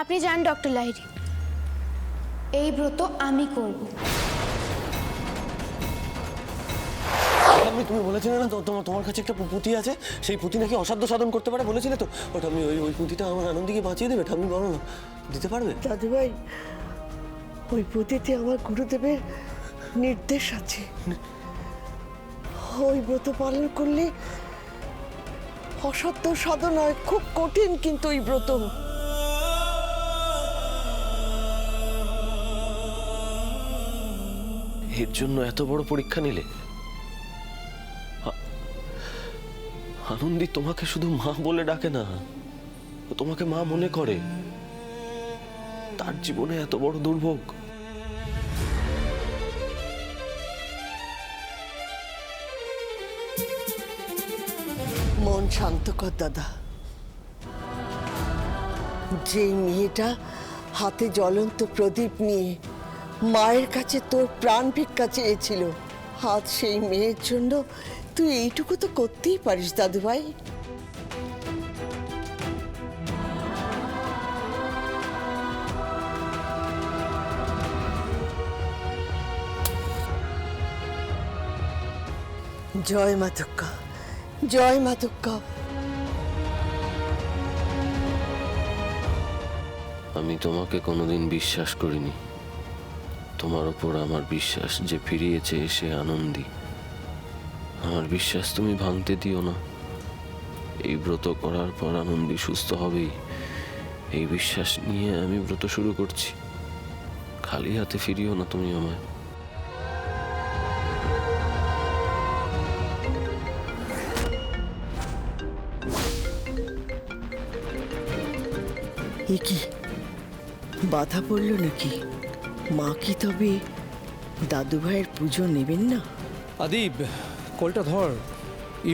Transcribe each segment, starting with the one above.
আপনি যান ডক্টর লাহিড়ী, এই ব্রত আমি করব। তুমি বলেছিলে না তোমার কাছে একটা পুঁথি আছে, সেই পুঁথি নাকি অসাধ্য সাধন করতে পারে বলেছিলে তো? ওটা আমি ওই পুঁথিটা আমার আনন্দীকে বাঁচিয়ে দেবে? ঠাম্মি বলো না, দিতে পারবে? দাদু ভাই, ওই পুঁথিতে আমার গুরুদেবের নির্দেশ আছে। ওই ব্রত পালন করলে অসাধ্য সাধন হয়, খুব কঠিন কিন্তু ওই ব্রত। এর জন্য এত বড় পরীক্ষা নিলে? আনন্দী তোমাকে শুধু মা বলে ডাকে না, ও তোমাকে মা মনে করে। তার জীবনে এত বড় দুর্ভোগ। মন শান্ত কর দাদা। যে মেয়েটা হাতে জ্বলন্ত প্রদীপ নিয়ে মায়ের কাছে তোর প্রাণ ভিক্ষা চেয়েছিল, আজ সেই মেয়ের জন্য তুই এইটুকু তো করতেই পারিস দাদু ভাই। জয় মা দুর্গা, জয় মা দুর্গা। আমি তোমাকে কোনোদিন বিশ্বাস করিনি। তোমার উপর আমার বিশ্বাস যে ফিরিয়েছে এসে আনন্দী, আমার বিশ্বাস তুমি ভাঙতে দিও না। এই ব্রত করার পর আনন্দী সুস্থ হবেই, এই বিশ্বাস নিয়ে আমি ব্রত শুরু করছি। খালি হাতে ফিরিও না তুমি আমায়। এ কি বাধা পড়ল নাকি? মা কি তবে দাদু ভাইয়ের পুজো নেবেন না? আদিব, কলটা ধর,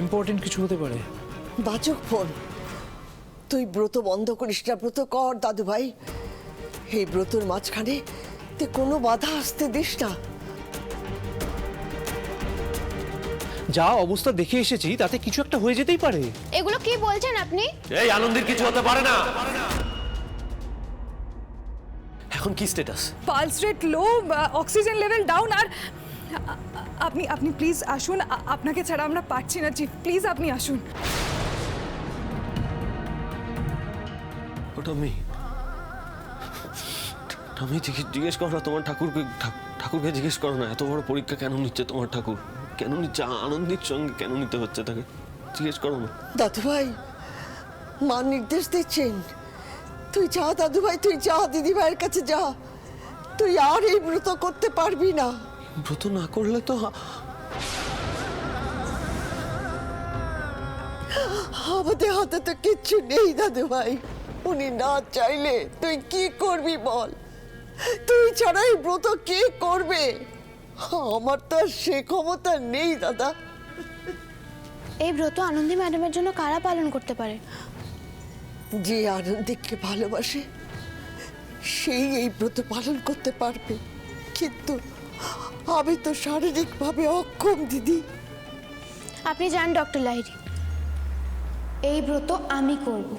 ইম্পর্টেন্ট কিছু হতে পারে। বাচক ফোন। তুই ব্রত বন্ধ করিস না, ব্রত কর দাদু ভাই। এই ব্রতর মাঝখানে তুই কোনো বাধা আসতে দিস না। যা অবস্থা দেখে এসেছি তাতে কিছু একটা হয়ে যেতেই পারে। এগুলো কি বলছেন আপনি? এই আনন্দীর কিছু হতে পারে না। এখন কি স্ট্যাটাস? পালস রেট লো, অক্সিজেন লেভেল ডাউন। আর আপনি আপনি প্লিজ আসুন, আপনাকে ছাড়া আমরা পারছি না চিফ, প্লিজ আপনি আসুন। ওটা আমি জিজ্ঞেস করো না তোমার ঠাকুরকে জিজ্ঞেস করো না, এত বড় পরীক্ষা কেন নিচ্ছে তোমার ঠাকুর? কেন নিচ্ছে? আনন্দীর সঙ্গে কেন নিতে হচ্ছে তাকে জিজ্ঞেস করো না। দাদু ভাই, মা নির্দেশ দিচ্ছেন, তুই যা দাদু ভাই, তুই যা দিদি ভাইয়ের কাছে যা। তুই আর এই ব্রত করতে পারবি না। ব্রত না করলে তো আমাদের হাতে তো কিচ্ছু নেই দাদু ভাই। উনি না চাইলে তুই কি করবি বল? তুই ছাড়া এই ব্রত কে করবে? আমার তো আর সে ক্ষমতা নেই দাদা। এই ব্রত আনন্দী ম্যাডামের জন্য কারা পালন করতে পারে? যে আনন্দীকে ভালোবাসে সেই এই ব্রত পালন করতে পারবে, কিন্তু আমি তো শারীরিকভাবে অক্ষম দিদি। আপনি যান ডক্টর লাহিড়ী, এই ব্রত আমি করব।